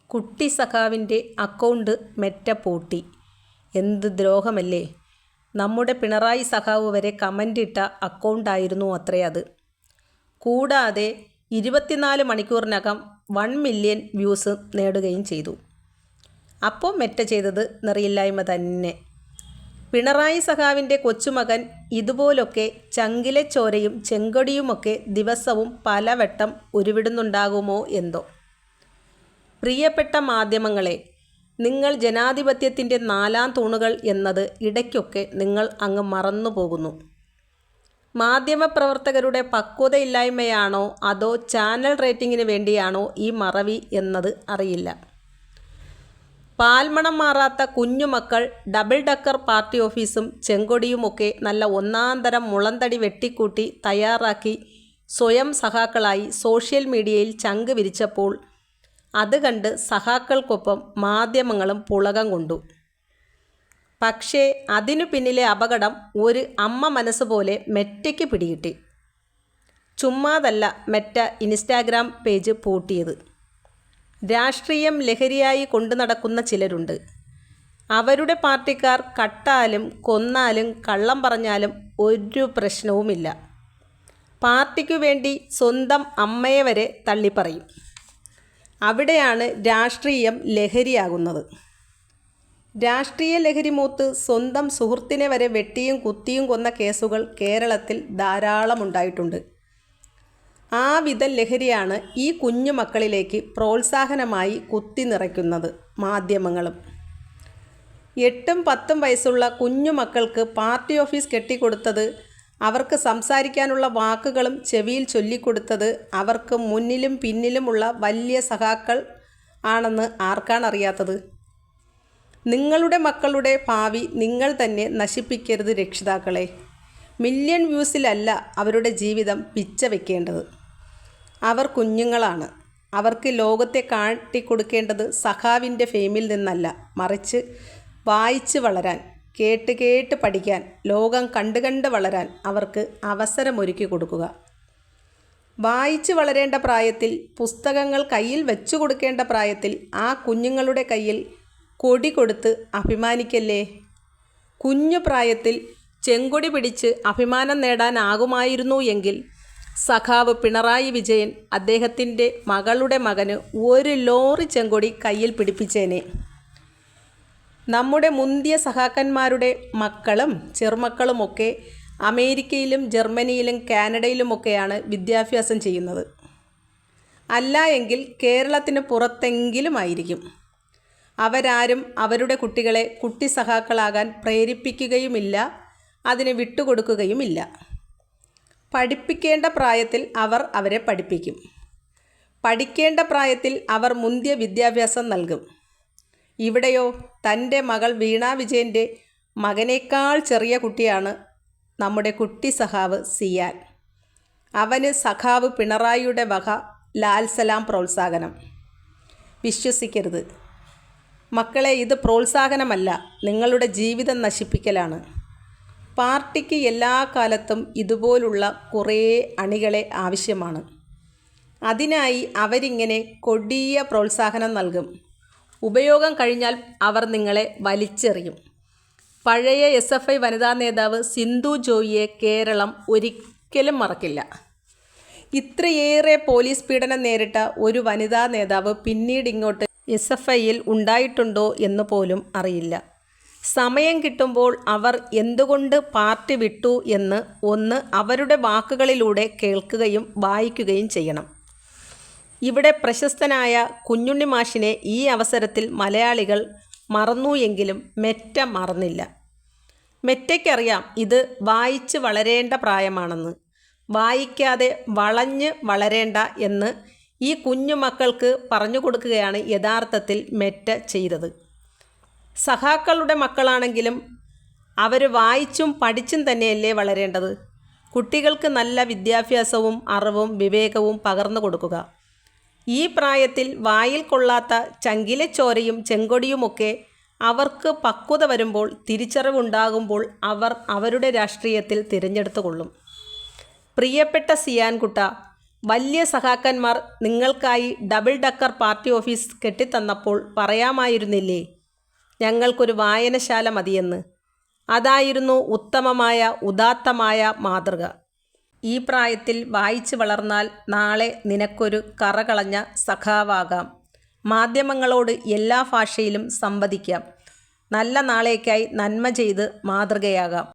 കുട്ടി സഖാവിൻ്റെ account Meta പൂട്ടി. എന്ത് ദ്രോഹമല്ലേ! നമ്മുടെ പിണറായി സഖാവ് വരെ കമൻ്റ് ഇട്ട അക്കൗണ്ടായിരുന്നു അത്രേ അത്. കൂടാതെ 24 മണിക്കൂറിനകം 1 മില്യൺ വ്യൂസ് നേടുകയും ചെയ്തു. അപ്പോൾ മെറ്റ ചെയ്തത് നെറിയില്ലായ്മ തന്നെ. പിണറായി സഖാവിൻ്റെ കൊച്ചുമകൻ ഇതുപോലൊക്കെ ചങ്കിലെ ചോരയും ചെങ്കൊടിയുമൊക്കെ ദിവസവും പലവട്ടം ഉരുവിടുന്നുണ്ടാകുമോ എന്തോ. പ്രിയപ്പെട്ട മാധ്യമങ്ങളെ, നിങ്ങൾ ജനാധിപത്യത്തിൻ്റെ 4 തൂണുകൾ എന്നത് ഇടയ്ക്കൊക്കെ നിങ്ങൾ അങ്ങ് മറന്നു പോകുന്നു. മാധ്യമപ്രവർത്തകരുടെ പക്വതയില്ലായ്മയാണോ അതോ ചാനൽ റേറ്റിംഗിന് വേണ്ടിയാണോ ഈ മറവി എന്നത് അറിയില്ല. പാൽമണം മാറാത്ത കുഞ്ഞുമക്കൾ ഡബിൾ ഡക്കർ പാർട്ടി ഓഫീസും ചെങ്കൊടിയുമൊക്കെ നല്ല ഒന്നാന്തരം മുളന്തടി വെട്ടിക്കൂട്ടി തയ്യാറാക്കി സ്വയം സഖാക്കളായി സോഷ്യൽ മീഡിയയിൽ ചങ്ക് വിരിച്ചപ്പോൾ അത് കണ്ട് സഖാക്കൾക്കൊപ്പം മാധ്യമങ്ങളും പുളകം കൊണ്ടു. പക്ഷേ അതിനു പിന്നിലെ അപകടം ഒരു അമ്മ മനസ്സ് പോലെ മെറ്റയ്ക്ക് പിടികിട്ടി. ചുമ്മാതല്ല മെറ്റ ഇൻസ്റ്റാഗ്രാം പേജ് പൂട്ടിയത്. രാഷ്ട്രീയം ലഹരിയായി കൊണ്ടു നടക്കുന്ന ചിലരുണ്ട്. അവരുടെ പാർട്ടിക്കാർ കട്ടാലും കൊന്നാലും കള്ളം പറഞ്ഞാലും ഒരു പ്രശ്നവുമില്ല. പാർട്ടിക്കു വേണ്ടി സ്വന്തം അമ്മയെ വരെ തള്ളിപ്പറയും. അവിടെയാണ് രാഷ്ട്രീയം ലഹരിയാകുന്നത്. രാഷ്ട്രീയ ലഹരി മൂത്ത് സ്വന്തം സുഹൃത്തിനെ വരെ വെട്ടിയും കുത്തിയും കൊന്ന കേസുകൾ കേരളത്തിൽ ധാരാളമുണ്ടായിട്ടുണ്ട്. ആ വിധം ലഹരിയാണ് ഈ കുഞ്ഞു മക്കളിലേക്ക് പ്രോത്സാഹനമായി കുത്തി നിറയ്ക്കുന്നത് മാധ്യമങ്ങളും. 8ഉം 10ഉം വയസ്സുള്ള കുഞ്ഞു മക്കൾക്ക് പാർട്ടി ഓഫീസ് കെട്ടിക്കൊടുത്തത്, അവർക്ക് സംസാരിക്കാനുള്ള വാക്കുകളും ചെവിയിൽ ചൊല്ലിക്കൊടുത്തത് അവർക്ക് മുന്നിലും പിന്നിലുമുള്ള വലിയ സഖാക്കൾ ആണെന്ന് ആർക്കാണറിയാത്തത്? നിങ്ങളുടെ മക്കളുടെ ഭാവി നിങ്ങൾ തന്നെ നശിപ്പിക്കരുത് രക്ഷിതാക്കളെ. മില്യൺ വ്യൂസിലല്ല അവരുടെ ജീവിതം പിച്ച വയ്ക്കേണ്ടത്. അവർ കുഞ്ഞുങ്ങളാണ്. അവർക്ക് ലോകത്തെ കാട്ടിക്കൊടുക്കേണ്ടത് സഖാവിൻ്റെ ഫെയിമിൽ നിന്നല്ല, മറിച്ച് വായിച്ച് വളരാൻ, കേട്ട് കേട്ട് പഠിക്കാൻ, ലോകം കണ്ട് കണ്ട് വളരാൻ അവർക്ക് അവസരമൊരുക്കി കൊടുക്കുക. വായിച്ച് വളരേണ്ട പ്രായത്തിൽ, പുസ്തകങ്ങൾ കയ്യിൽ വെച്ചു കൊടുക്കേണ്ട പ്രായത്തിൽ ആ കുഞ്ഞുങ്ങളുടെ കയ്യിൽ കൊടി കൊടുത്ത് അഭിമാനിക്കല്ലേ. കുഞ്ഞു പ്രായത്തിൽ ചെങ്കൊടി പിടിച്ച് അഭിമാനം നേടാനാകുമായിരുന്നു എങ്കിൽ സഖാവ് പിണറായി വിജയൻ അദ്ദേഹത്തിൻ്റെ മകളുടെ മകന് 1 ലോറി ചെങ്കൊടി കയ്യിൽ പിടിപ്പിച്ചേനെ. നമ്മുടെ മുന്തിയ സഖാക്കന്മാരുടെ മക്കളും ചെറുമക്കളുമൊക്കെ അമേരിക്കയിലും ജർമ്മനിയിലും കാനഡയിലുമൊക്കെയാണ് വിദ്യാഭ്യാസം ചെയ്യുന്നത്. അല്ല എങ്കിൽ കേരളത്തിന് പുറത്തെങ്കിലും ആയിരിക്കും. അവരാരും അവരുടെ കുട്ടികളെ കുട്ടി സഖാക്കളാകാൻ പ്രേരിപ്പിക്കുകയുമില്ല, അതിന് വിട്ടുകൊടുക്കുകയുമില്ല. പഠിപ്പിക്കേണ്ട പ്രായത്തിൽ അവർ അവരെ പഠിപ്പിക്കും. പഠിക്കേണ്ട പ്രായത്തിൽ അവർ മുന്തിയ വിദ്യാഭ്യാസം നൽകും. ഇവിടെയോ തൻ്റെ മകൾ വീണ വിജയൻ്റെ മകനേക്കാൾ ചെറിയ കുട്ടിയാണ് നമ്മുടെ കുട്ടി സഖാവ് സിയാൻ. അവന് സഖാവ് പിണറായിയുടെ വക ലാൽസലാം പ്രോത്സാഹനം. വിശ്വസിക്കരുത് മക്കളെ, ഇത് പ്രോത്സാഹനമല്ല, നിങ്ങളുടെ ജീവിതം നശിപ്പിക്കലാണ്. പാർട്ടിക്ക് എല്ലാ കാലത്തും ഇതുപോലുള്ള കുറേ അണികളെ ആവശ്യമാണ്. അതിനായി അവരിങ്ങനെ കൊടിയ പ്രോത്സാഹനം നൽകും. ഉപയോഗം കഴിഞ്ഞാൽ അവർ നിങ്ങളെ വലിച്ചെറിയും. പഴയ SFI വനിതാ നേതാവ് സിന്ധു ജോയിയെ കേരളം ഒരിക്കലും മറക്കില്ല. ഇത്രയേറെ പോലീസ് പീഡനം നേരിട്ട ഒരു വനിതാ നേതാവ് പിന്നീടിങ്ങോട്ട് SFIയിൽ ഉണ്ടായിട്ടുണ്ടോ എന്ന് പോലും അറിയില്ല. സമയം കിട്ടുമ്പോൾ അവർ എന്തുകൊണ്ട് പാർട്ടി വിട്ടു എന്ന് ഒന്ന് അവരുടെ വാക്കുകളിലൂടെ കേൾക്കുകയും വായിക്കുകയും ചെയ്യണം. ഇവിടെ പ്രശസ്തനായ കുഞ്ഞുണ്ണി മാഷിനെ ഈ അവസരത്തിൽ മലയാളികൾ മറന്നു എങ്കിലും മെറ്റ മറന്നില്ല. മെറ്റയ്ക്കറിയാം ഇത് വായിച്ച് വളരേണ്ട പ്രായമാണെന്ന്. വായിക്കാതെ വളഞ്ഞ് വളരേണ്ട എന്ന് ഈ കുഞ്ഞു മക്കൾക്ക് പറഞ്ഞു കൊടുക്കുകയാണ് യഥാർത്ഥത്തിൽ മെറ്റ ചെയ്തത്. സഖാക്കളുടെ മക്കളാണെങ്കിലും അവർ വായിച്ചും പഠിച്ചും തന്നെയല്ലേ വളരേണ്ടത്. കുട്ടികൾക്ക് നല്ല വിദ്യാഭ്യാസവും അറിവും വിവേകവും പകർന്നു കൊടുക്കുക. ഈ പ്രായത്തിൽ വായിൽ കൊള്ളാത്ത ചങ്കിലെ ചോരയും ചെങ്കൊടിയുമൊക്കെ അവർക്ക് പക്വത വരുമ്പോൾ, തിരിച്ചറിവുണ്ടാകുമ്പോൾ അവർ അവരുടെ രാഷ്ട്രീയത്തിൽ തിരഞ്ഞെടുത്തു കൊള്ളും. പ്രിയപ്പെട്ട സിയാൻകുട്ട, വലിയ സഖാക്കന്മാർ നിങ്ങൾക്കായി ഡബിൾ ഡക്കർ പാർട്ടി ഓഫീസ് കെട്ടിത്തന്നപ്പോൾ പറയാമായിരുന്നില്ലേ ഞങ്ങൾക്കൊരു വായനശാല മതിയെന്ന്. അതായിരുന്നു ഉത്തമമായ ഉദാത്തമായ മാതൃക. ഈ പ്രായത്തിൽ വായിച്ചു വളർന്നാൽ നാളെ നിനക്കൊരു കറകളഞ്ഞ സഖാവാകാം. മാധ്യമങ്ങളോട് എല്ലാ ഭാഷയിലും സംവദിക്കാം. നല്ല നാളേക്കായി നന്മ ചെയ്ത് മാതൃകയാകാം.